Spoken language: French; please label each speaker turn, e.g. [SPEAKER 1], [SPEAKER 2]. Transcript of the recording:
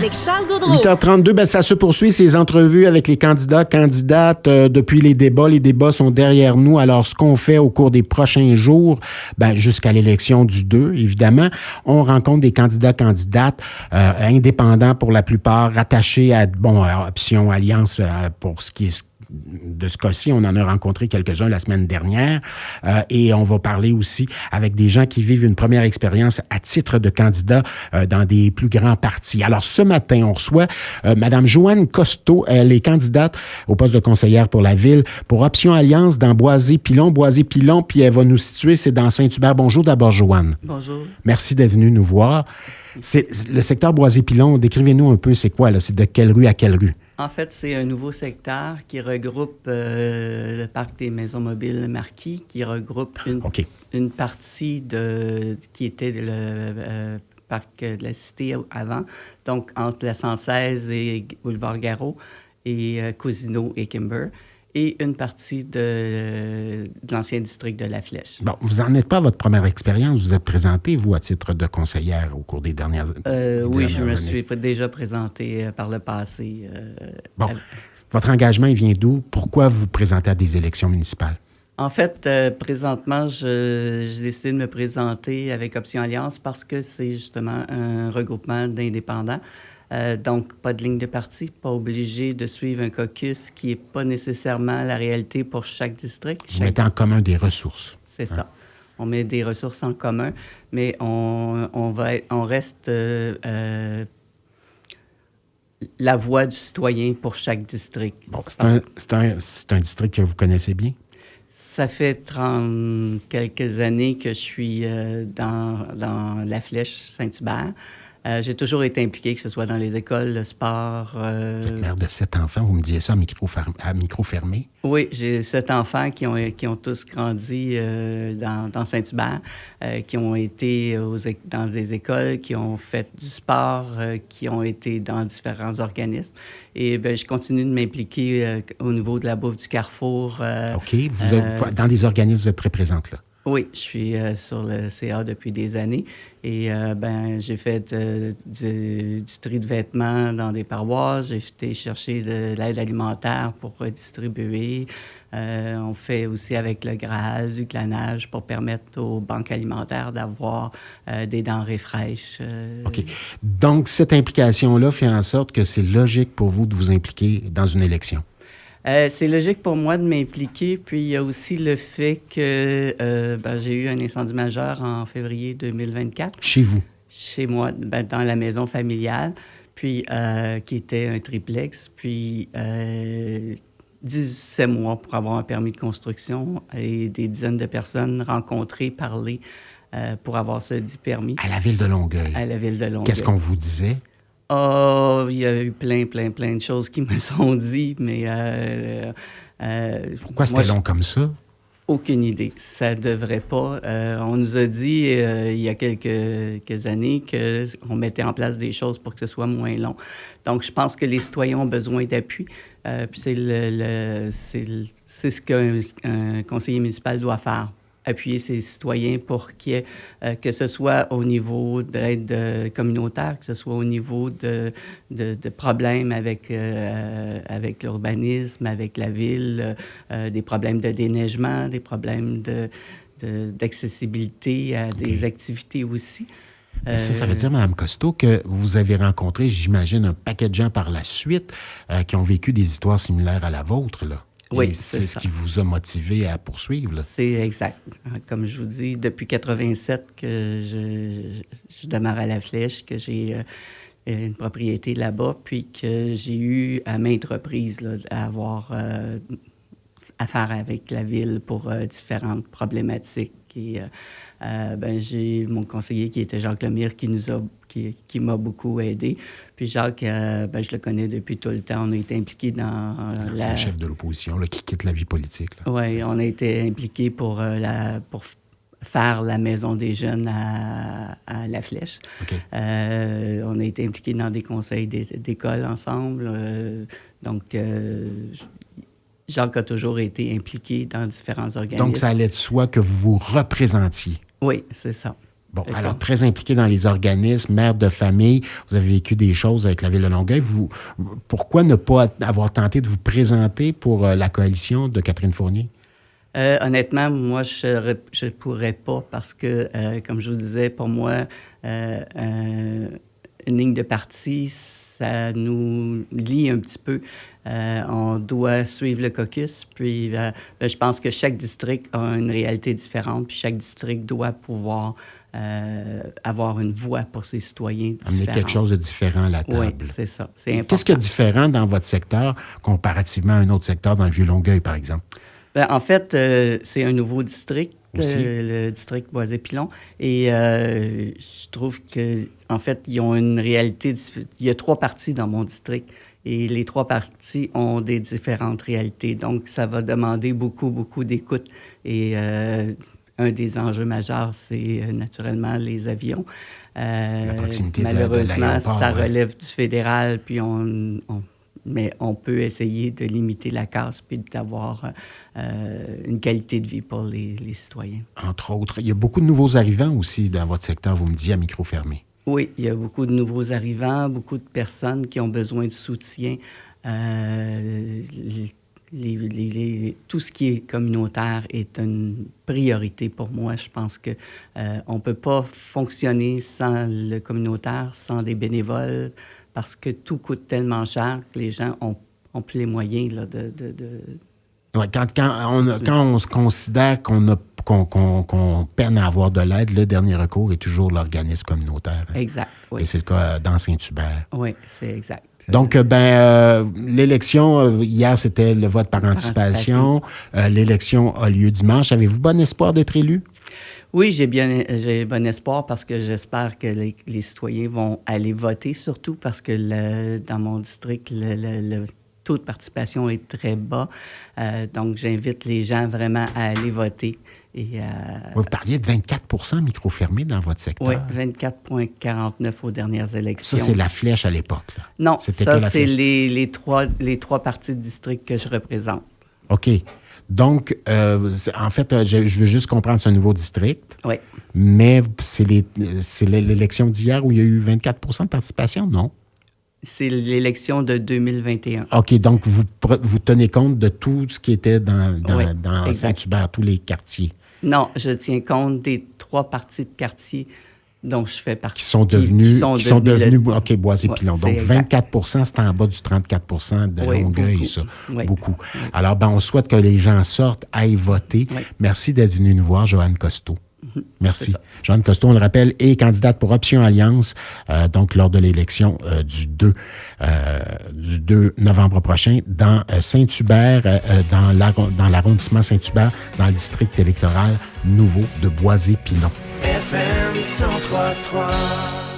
[SPEAKER 1] avec Charles Gaudreau.
[SPEAKER 2] 8h32, ben ça se poursuit, ces entrevues avec les candidats, candidates depuis les débats. Les débats sont derrière nous. Alors, ce qu'on fait au cours des prochains jours, ben, jusqu'à l'élection du 2, évidemment, on rencontre des candidats, candidates indépendants pour la plupart, rattachés à Option Alliance pour ce qui est de ce cas-ci, on en a rencontré quelques-uns la semaine dernière et on va parler aussi avec des gens qui vivent une première expérience à titre de candidat dans des plus grands partis. Alors, ce matin, on reçoit Mme Joanne Costeau. Elle est candidate au poste de conseillère pour la Ville pour Option Alliance dans Boisé-Pilon, puis elle va nous situer, c'est dans Saint-Hubert. Bonjour d'abord, Joanne.
[SPEAKER 3] Bonjour.
[SPEAKER 2] Merci d'être venue nous voir. C'est le secteur Boisé-Pilon, décrivez-nous un peu, c'est quoi, là? C'est de quelle rue à quelle rue?
[SPEAKER 3] En fait, c'est un nouveau secteur qui regroupe le parc des maisons mobiles Marquis, qui regroupe une partie qui était le parc de la Cité avant, donc entre la 116 et Boulevard Garreau, et Cousineau et Kimber, et une partie de l'ancien district de La Flèche.
[SPEAKER 2] Bon, vous n'en êtes pas à votre première expérience. Vous êtes présentée, vous, à titre de conseillère au cours des dernières années.
[SPEAKER 3] Oui, je me suis déjà présentée par le passé.
[SPEAKER 2] Votre engagement, il vient d'où? Pourquoi vous vous présentez à des élections municipales?
[SPEAKER 3] En fait, présentement, j'ai décidé de me présenter avec Option Alliance parce que c'est justement un regroupement d'indépendants. Donc, pas de ligne de parti, pas obligé de suivre un caucus qui n'est pas nécessairement la réalité pour chaque district.
[SPEAKER 2] Vous mettez en commun des ressources.
[SPEAKER 3] C'est ça. On met des ressources en commun, mais on reste la voix du citoyen pour chaque district.
[SPEAKER 2] Bon, c'est un district que vous connaissez bien?
[SPEAKER 3] Ça fait 30 quelques années que je suis dans La Flèche, Saint-Hubert. J'ai toujours été impliquée, que ce soit dans les écoles, le sport.
[SPEAKER 2] Vous êtes mère de 7 enfants, vous me disiez ça à micro fermé?
[SPEAKER 3] Oui, j'ai 7 enfants qui ont tous grandi dans Saint-Hubert, qui ont été dans des écoles, qui ont fait du sport, qui ont été dans différents organismes. Et bien, je continue de m'impliquer au niveau de la bouffe du Carrefour.
[SPEAKER 2] OK. Dans des organismes, vous êtes très présente, là?
[SPEAKER 3] Oui, je suis sur le CA depuis des années et j'ai fait du tri de vêtements dans des paroisses. J'ai été chercher de l'aide alimentaire pour redistribuer. On fait aussi avec le Graal du glanage pour permettre aux banques alimentaires d'avoir des denrées fraîches.
[SPEAKER 2] OK. Donc, cette implication-là fait en sorte que c'est logique pour vous de vous impliquer dans une élection?
[SPEAKER 3] C'est logique pour moi de m'impliquer. Puis, il y a aussi le fait que j'ai eu un incendie majeur en février 2024.
[SPEAKER 2] Chez vous?
[SPEAKER 3] Chez moi, dans la maison familiale, puis qui était un triplex. Puis, 17 mois pour avoir un permis de construction et des dizaines de personnes rencontrées, parlées pour avoir ce dit permis.
[SPEAKER 2] À la Ville de Longueuil?
[SPEAKER 3] À la Ville de Longueuil.
[SPEAKER 2] Qu'est-ce qu'on vous disait?
[SPEAKER 3] Oh, il y a eu plein de choses qui me sont dites, mais...
[SPEAKER 2] Pourquoi c'était long comme ça?
[SPEAKER 3] Aucune idée. Ça devrait pas. On nous a dit il y a quelques années qu'on mettait en place des choses pour que ce soit moins long. Donc, je pense que les citoyens ont besoin d'appui. Puis c'est ce qu'un conseiller municipal doit faire. Appuyer ses citoyens pour que ce soit au niveau d'aide communautaire, que ce soit au niveau de problèmes avec l'urbanisme, avec la ville, des problèmes de déneigement, des problèmes d'accessibilité à des activités aussi.
[SPEAKER 2] Ça veut dire, Mme Costeau, que vous avez rencontré, j'imagine, un paquet de gens par la suite qui ont vécu des histoires similaires à la vôtre, là.
[SPEAKER 3] Oui,
[SPEAKER 2] c'est ce qui vous a motivé à poursuivre, là.
[SPEAKER 3] C'est exact. Comme je vous dis, depuis 87 que je demeure à La Flèche, que j'ai une propriété là-bas, puis que j'ai eu à maintes reprises là, à avoir affaire avec la ville pour différentes problématiques. Et j'ai mon conseiller qui était Jacques Lemire qui m'a beaucoup aidé. Puis Jacques, je le connais depuis tout le temps. On a été impliqués dans
[SPEAKER 2] C'est le chef de l'opposition là, qui quitte la vie politique.
[SPEAKER 3] Oui, on a été impliqués pour faire la maison des jeunes à La Flèche.
[SPEAKER 2] Okay.
[SPEAKER 3] On a été impliqués dans des conseils d'école ensemble. Jacques a toujours été impliqué dans différents organismes.
[SPEAKER 2] Donc, ça allait de soi que vous vous représentiez.
[SPEAKER 3] Oui, c'est ça.
[SPEAKER 2] Bon, alors très impliqué dans les organismes, mère de famille, vous avez vécu des choses avec la Ville de Longueuil. Pourquoi ne pas avoir tenté de vous présenter pour la coalition de Catherine Fournier?
[SPEAKER 3] Honnêtement, moi, je pourrais pas parce que, comme je vous disais, pour moi, une ligne de parti, ça nous lie un petit peu. On doit suivre le caucus, puis je pense que chaque district a une réalité différente, puis chaque district doit pouvoir avoir une voix pour ses citoyens différents.
[SPEAKER 2] Amener quelque chose de différent à la table.
[SPEAKER 3] Oui, c'est ça. C'est important.
[SPEAKER 2] Qu'est-ce qu'il y a de différent dans votre secteur comparativement à un autre secteur dans le Vieux-Longueuil, par exemple?
[SPEAKER 3] Bien, en fait, c'est un nouveau district, le district Boisé-Pilon. Et je trouve que, en fait, ils ont une réalité. Il y a 3 partis dans mon district. Et les 3 partis ont des différentes réalités. Donc, ça va demander beaucoup d'écoute. Et un des enjeux majeurs, c'est naturellement les avions.
[SPEAKER 2] La proximité
[SPEAKER 3] malheureusement,
[SPEAKER 2] de l'aéroport,
[SPEAKER 3] ça relève du fédéral, puis mais on peut essayer de limiter la casse puis d'avoir une qualité de vie pour les citoyens.
[SPEAKER 2] Entre autres. Il y a beaucoup de nouveaux arrivants aussi dans votre secteur, vous me disiez, à micro fermé.
[SPEAKER 3] Oui, il y a beaucoup de nouveaux arrivants, beaucoup de personnes qui ont besoin de soutien. Tout ce qui est communautaire est une priorité pour moi. Je pense que on ne peut pas fonctionner sans le communautaire, sans des bénévoles, parce que tout coûte tellement cher que les gens ont plus les moyens là, de...
[SPEAKER 2] Ouais, quand on se considère qu'on peine à avoir de l'aide, le dernier recours est toujours l'organisme communautaire. Hein?
[SPEAKER 3] Exact, oui.
[SPEAKER 2] Et c'est le cas dans Saint-Hubert.
[SPEAKER 3] Oui, c'est exact.
[SPEAKER 2] Donc, l'élection, hier, c'était le vote par anticipation. L'élection a lieu dimanche. Avez-vous bon espoir d'être élu?
[SPEAKER 3] Oui, j'ai bon espoir parce que j'espère que les citoyens vont aller voter, surtout parce que dans mon district, le taux de participation est très bas. Donc, j'invite les gens vraiment à aller voter.
[SPEAKER 2] Vous parliez de 24 micro fermé dans votre secteur.
[SPEAKER 3] Oui, 24,49 aux dernières élections.
[SPEAKER 2] Ça, c'est la flèche à l'époque. Là.
[SPEAKER 3] Non, ça, c'est les trois partis de district que je représente. OK.
[SPEAKER 2] Donc, en fait, je veux juste comprendre, c'est un nouveau district.
[SPEAKER 3] Oui.
[SPEAKER 2] Mais c'est l'élection d'hier où il y a eu 24 de participation, non?
[SPEAKER 3] C'est l'élection de 2021.
[SPEAKER 2] OK, donc vous tenez compte de tout ce qui était dans Saint-Hubert, tous les quartiers? Non,
[SPEAKER 3] je tiens compte des 3 parties de quartier dont je fais partie.
[SPEAKER 2] Qui sont devenus OK, Boisé-Pilon. Donc, 24 c'est en bas du 34 de Longueuil, beaucoup. Ça. Oui. Beaucoup. Oui. Alors, on souhaite que les gens sortent, aillent voter. Oui. Merci d'être venu nous voir, Joanne Costeau. Merci. Joanne Costeau, on le rappelle, est candidate pour Option Alliance, donc lors de l'élection du 2 novembre prochain dans Saint-Hubert, dans l'arrondissement Saint-Hubert, dans le district électoral nouveau de Boisé-Pilon. FM 103.3